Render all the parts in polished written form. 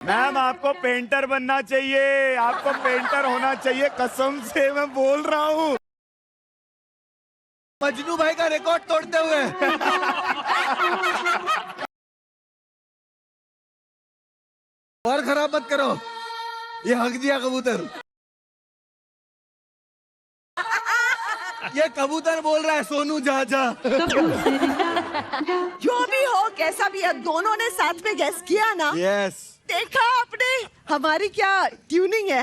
Ma'am आपको painter बनना चाहिए, आपको पेंटर होना चाहिए, कसम से मैं बोल रहा हूँ। मजनू भाई का रिकॉर्ड तोड़ते हुए। और खराब मत करो, ये हक दिया कबूतर। ये कबूतर बोल रहा है सोनू जा जा। जो भी हो, कैसा भी है, दोनों ने साथ में गेस किया ना। यस। देखा आपने हमारी क्या ट्यूनिंग है।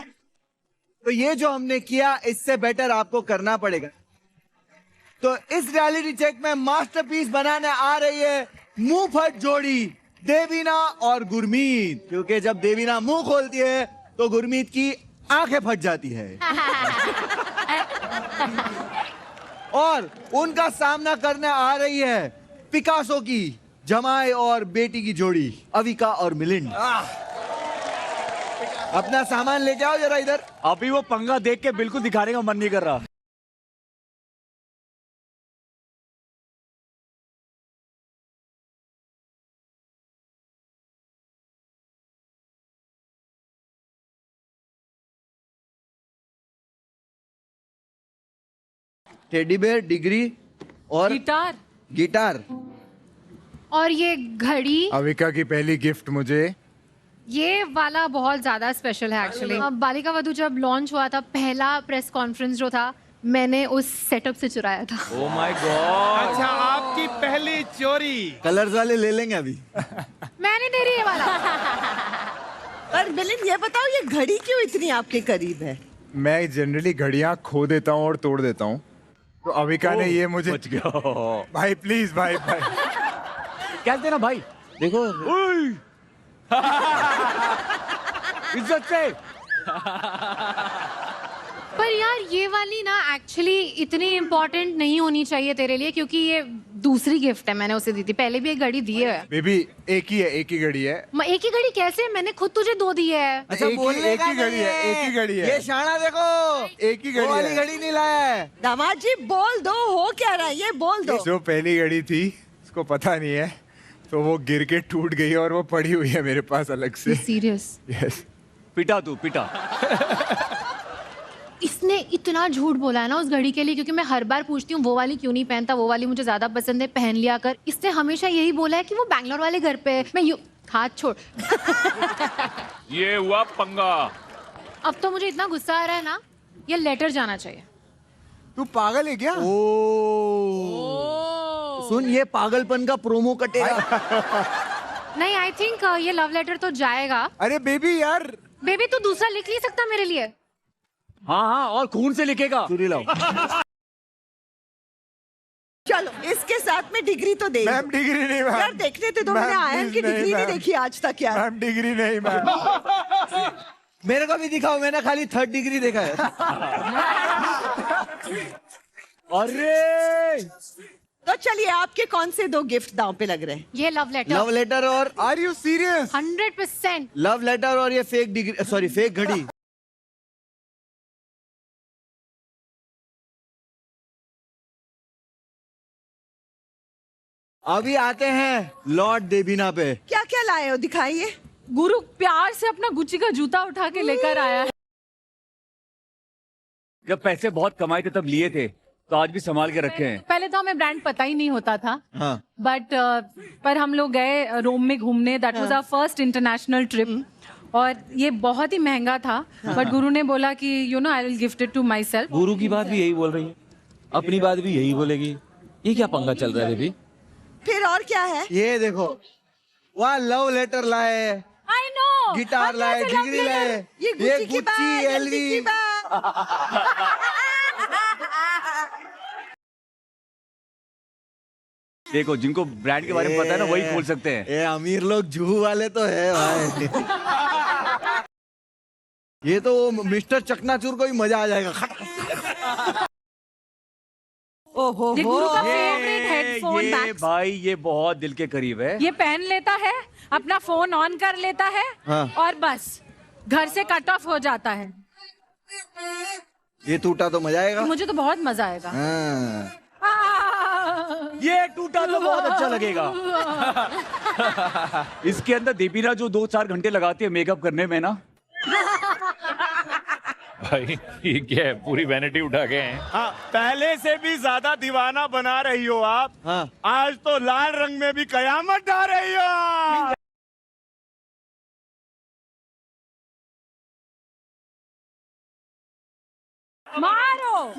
तो ये जो हमने किया, इससे बेटर आपको करना पड़ेगा। तो इस रियलिटी चेक में मास्टरपीस बनाने आ रही है मुंह फट जोड़ी देवीना और गुरमीत, क्योंकि जब देवीना मुंह खोलती है तो गुरमीत की आंखें फट जाती है। और उनका सामना करने आ रही है पिकासो की जमाई और बेटी की जोड़ी अविका और मिलिंड। अपना सामान लेके आओ जरा इधर। अभी वो पंगा देख के बिल्कुल दिखाने का मन नहीं कर रहा। टेडी बेयर, डिग्री और गिटार गिटार। और ये घड़ी, अविका की पहली गिफ्ट मुझे। ये वाला बहुत ज्यादा स्पेशल है एक्चुअली। बालिका वधू जब लॉन्च हुआ था, पहला प्रेस कॉन्फ्रेंस जो था, मैंने उस सेटअप से चुराया था। Oh my God. अच्छा, आपकी पहली चोरी। कलर्स वाले ले लेंगे अभी। मैं नहीं दे रही ये वाला। पर मिलिंद ये बताओ, ये घड़ी क्यों इतनी आपके करीब है? मैं जनरली घड़ियां खो देता हूँ और तोड़ देता हूँ, तो अविका ने ये मुझे बच गया। भाई प्लीज भाई भाई क्या देना भाई, देखो इज्जत से। पर यार ये वाली ना एक्चुअली इतनी इम्पोर्टेंट नहीं होनी चाहिए तेरे लिए, क्योंकि ये दूसरी गिफ्ट है, मैंने उसे दी थी। पहले भी एक घड़ी दी है। बेबी एक ही है, एक ही घड़ी है। एक ही घड़ी कैसे? मैंने खुद तुझे दो दी है। अच्छा, एक ही- बोलने एक का ही घड़ी नहीं है, एक ही घड़ी है। ये शाना देखो, एक ही घड़ी वो वाली है। घड़ी नहीं लाया है। दामाद जी बोल दो, हो क्या रहा है, ये बोल दो। जो पहली घड़ी थी उसको पता नहीं है, तो वो गिर के टूट गई और वो पड़ी हुई है मेरे पास अलग से। सीरियस? यस। पिटा तू पिटा। इसने इतना झूठ बोला है ना उस घड़ी के लिए, क्योंकि मैं हर बार पूछती हूँ वो वाली क्यों नहीं पहनता, वो वाली मुझे ज्यादा पसंद है, पहन लिया कर। इसने हमेशा यही बोला है कि वो बैंगलोर वाले घर पे है। मैं हाथ छोड़। ये हुआ पंगा। अब तो मुझे इतना गुस्सा आ रहा है ना, ये लेटर जाना चाहिए। तू पागल है क्या? सुन, ये पागलपन का प्रोमो कटेगा। नहीं, आई थिंक ये लव लेटर तो जाएगा। अरे बेबी यार। बेबी तू दूसरा लिख नहीं सकता मेरे लिए? हाँ हाँ, और खून से लिखेगा। चुरी लाओ। चलो, इसके साथ में डिग्री तो दे। मैम डिग्री नहीं मैम। यार देखने थे तो मैंने मैम, आयन की please डिग्री नहीं मैम। देखी आज तक यार। मैम डिग्री नहीं मैम। मेरे को भी दिखाओ, मैंने खाली 3rd डिग्री देखा है। अरे तो चलिए, आपके कौन से 2 गिफ्ट दांव पे लग रहे हैं? ये लव लेटर लव लेटर और are you serious? 100%। Love letter और ये फेक डिग्री, सॉरी फेक घड़ी। अभी आते हैं लॉर्ड देवीना पे। क्या क्या लाए हो, दिखाइए। गुरु प्यार से अपना गुच्ची का जूता उठा के लेकर आया है। जब पैसे बहुत कमाए थे तब लिए थे, तो आज भी संभाल के रखे हैं। पहले तो हमें ब्रांड पता ही नहीं होता था, हाँ। बट पर हम लोग गए रोम में घूमने। That was our first international trip और ये बहुत ही महंगा था, बट गुरु ने बोला कि you know I will gift it to myself. गुरु की बात भी यही बोल रही है, अपनी बात भी यही बोलेगी। ये क्या पंगा चल रहा है बेबी? फिर और क्या है? ये देखो, वहाँ लव लेटर लाए, आई नो, गिटार लाए, डिग्री लाए, ये गुच्ची की बैग, LV एलवी। की बैग। देखो, जिनको ब्रांड के बारे में पता है ना, वही खोल सकते हैं। ये अमीर लोग जुहू वाले तो है भाई। ये तो मिस्टर चकनाचूर को ही मजा आ जाएगा। ओहो ये गुरु का हो। फेवरेट हेडफोन ये मैक्स। भाई, ये बहुत दिल के करीब है। ये पहन लेता है, अपना फोन ऑन कर लेता है हाँ। और बस घर से कट ऑफ हो जाता है। ये टूटा तो मजा आएगा। मुझे तो बहुत मजा आएगा। हाँ। ये टूटा तो बहुत अच्छा लगेगा। इसके अंदर दीपिना जो 2-4 घंटे लगाती है मेकअप करने में ना, भाई ये क्या है, पूरी वैनिटी उठा गए हैं। हाँ, पहले से भी ज्यादा दीवाना बना रही हो आप। हाँ। आज तो लाल रंग में भी कयामत ढा रही हो। मारो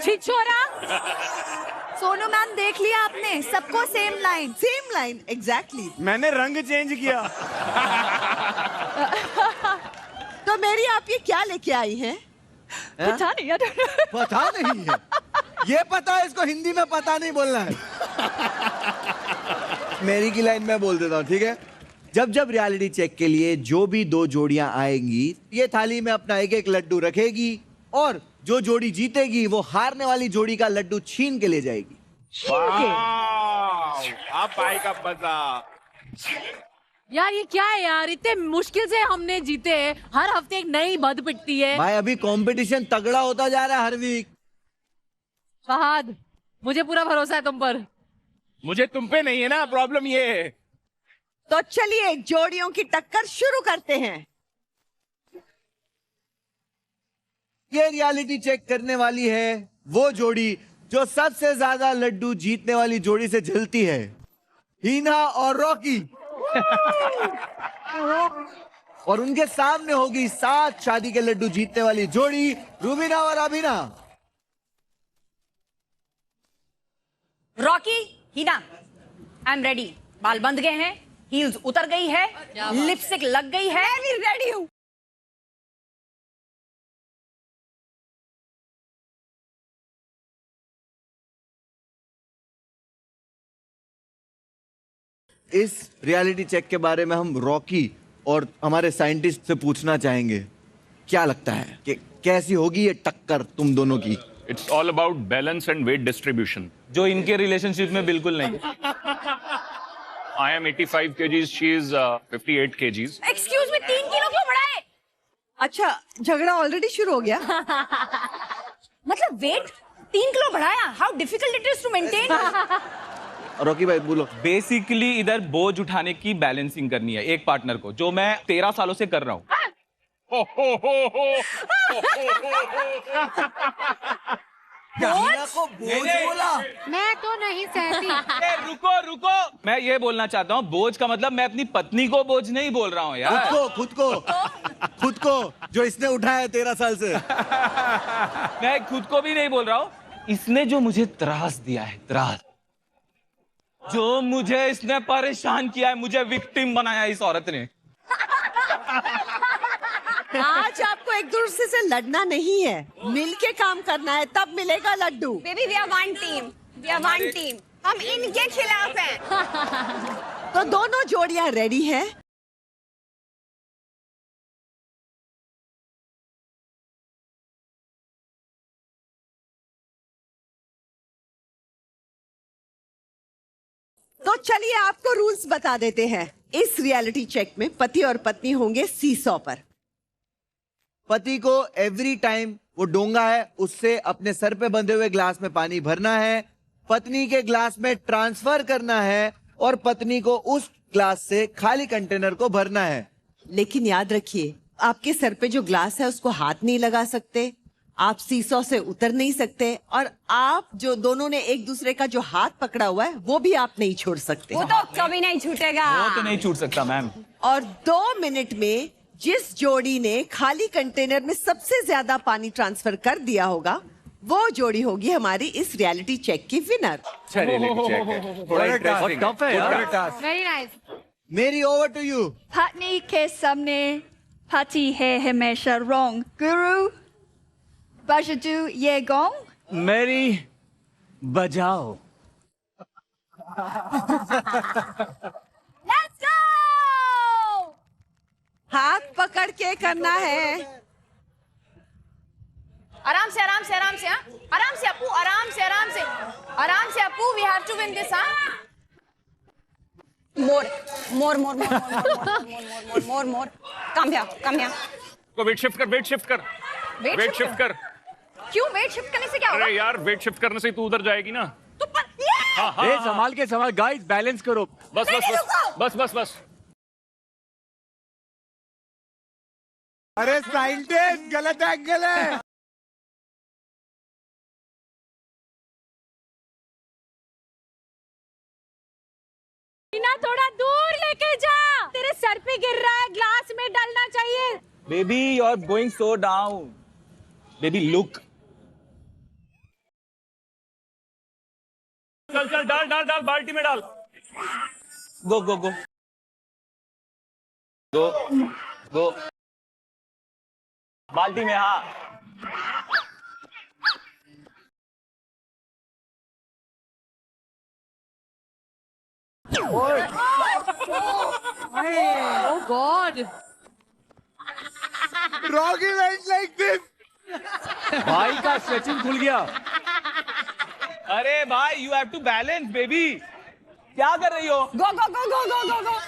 छिछोरा। सोनू मैम देख लिया आपने, सबको सेम लाइन एग्जैक्टली। मैंने रंग चेंज किया। तो मेरी आप ये क्या लेके आई हैं? पता नहीं यार। पता नहीं है, ये पता है इसको, हिंदी में पता नहीं बोलना है। मेरी की लाइन मैं बोल देता हूँ, ठीक है। जब जब रियलिटी चेक के लिए जो भी 2 जोड़ियां आएंगी, ये थाली में अपना एक एक लड्डू रखेगी और जो जोड़ी जीतेगी वो हारने वाली जोड़ी का लड्डू छीन के ले जाएगी। आप भाई का मजा। यार ये क्या है यार, इतने मुश्किल से हमने जीते हैं। हर हफ्ते एक नई बद पिटती है। भाई अभी कंपटीशन तगड़ा होता जा रहा है हर वीक। फहद, मुझे पूरा भरोसा है तुम पर। मुझे तुम पे नहीं है ना, प्रॉब्लम ये है। तो चलिए जोड़ियों की टक्कर शुरू करते हैं। ये रियलिटी चेक करने वाली है वो जोड़ी जो सबसे ज्यादा लड्डू जीतने वाली जोड़ी से जलती है, हीना और रॉकी। और उनके सामने होगी 7 शादी के लड्डू जीतने वाली जोड़ी, रूबीना और Abhina. Rocky, Hina, I am ready. बाल बंध गए हैं, हील्स उतर गई है, लिपस्टिक लग गई है। मैं भी रेडी हूँ। इस रियलिटी चेक के बारे में हम रॉकी और हमारे साइंटिस्ट से पूछना चाहेंगे, क्या लगता है कि कैसी होगी ये टक्कर तुम दोनों की? It's all about balance and weight distribution, जो इनके रिलेशनशिप में बिल्कुल नहीं। I am 85 kgs, she is 58 kgs। Excuse me, 3 kilo क्यों बढ़ाए? अच्छा, झगड़ा ऑलरेडी शुरू हो गया। मतलब वेट 3 किलो बढ़ाया? How difficult it is to maintain. Rocky भाई बोलो। बेसिकली इधर बोझ उठाने की बैलेंसिंग करनी है एक पार्टनर को, जो मैं 13 सालों से कर रहा हूँ। हीना को बोझ बोला? मैं तो नहीं सहती। रुको रुको, मैं ये बोलना चाहता हूँ, बोझ का मतलब मैं अपनी पत्नी को बोझ नहीं बोल रहा हूँ यार। खुद को जो इसने उठाया 13 साल से। मैं खुद को भी नहीं बोल रहा हूँ, इसने जो मुझे त्रास दिया है, त्रास जो मुझे इसने परेशान किया है, मुझे विक्टिम बनाया इस औरत ने। आज आपको एक दूसरे से लड़ना नहीं है, मिलके काम करना है, तब मिलेगा लड्डू। Baby we are one team, we are one team. हम इनके खिलाफ हैं। तो दोनों जोड़ियां रेडी हैं। तो चलिए आपको रूल्स बता देते हैं। इस रियलिटी चेक में पति और पत्नी होंगे सीसॉ पर। पति को एवरी टाइम वो डोंगा है उससे अपने सर पे बंधे हुए ग्लास में पानी भरना है, पत्नी के ग्लास में ट्रांसफर करना है और पत्नी को उस ग्लास से खाली कंटेनर को भरना है। लेकिन याद रखिए, आपके सर पे जो ग्लास है उसको हाथ नहीं लगा सकते, आप सीसॉ से उतर नहीं सकते, और आप जो दोनों ने एक दूसरे का जो हाथ पकड़ा हुआ है वो भी आप नहीं छोड़ सकते। वो तो कभी नहीं छूटेगा। वो तो नहीं छूट सकता मैम। और 2 मिनट में जिस जोड़ी ने खाली कंटेनर में सबसे ज्यादा पानी ट्रांसफर कर दिया होगा, वो जोड़ी होगी हमारी इस रियलिटी चेक की विनर। थोड़ा इंटरेस्टिंग टफ है यार। Very nice. मेरी ओवर टू यू। पत्नी के सामने पति है हमेशा रॉन्ग। गुरु बजाओ ये गोंग। मेरी बजाओ। Let's go. हाथ पकड़ के करना है। आराम से आराम से आराम से, हाँ आराम से अपू, आराम से आराम से आराम से Apu. We have to win this. हाँ more more more more more more more. Come here को वेट शिफ्ट कर, वेट शिफ्ट कर, वेट शिफ्ट कर। क्यों वेट शिफ्ट करने से क्या होगा? अरे यार वेट शिफ्ट करने से तू उधर जाएगी ना। तो ए, संभाल के संभाल, गाइस बैलेंस करो। बस बस बस बस बस बस। अरे साइंटिस्ट, गलत एंगल है। ना थोड़ा दूर लेके जा, तेरे सर पे गिर रहा है, ग्लास में डालना चाहिए। Baby you are going so down. Baby look. चल चल, डाल डाल डाल, बाल्टी में डाल। गो गो गो गो गो बाल्टी में। हाँ Oh God! Rocky went like this. भाई का सचिन खुल गया। अरे भाई you have to balance baby. क्या कर रही हो? गो गो गो गो गो गो गो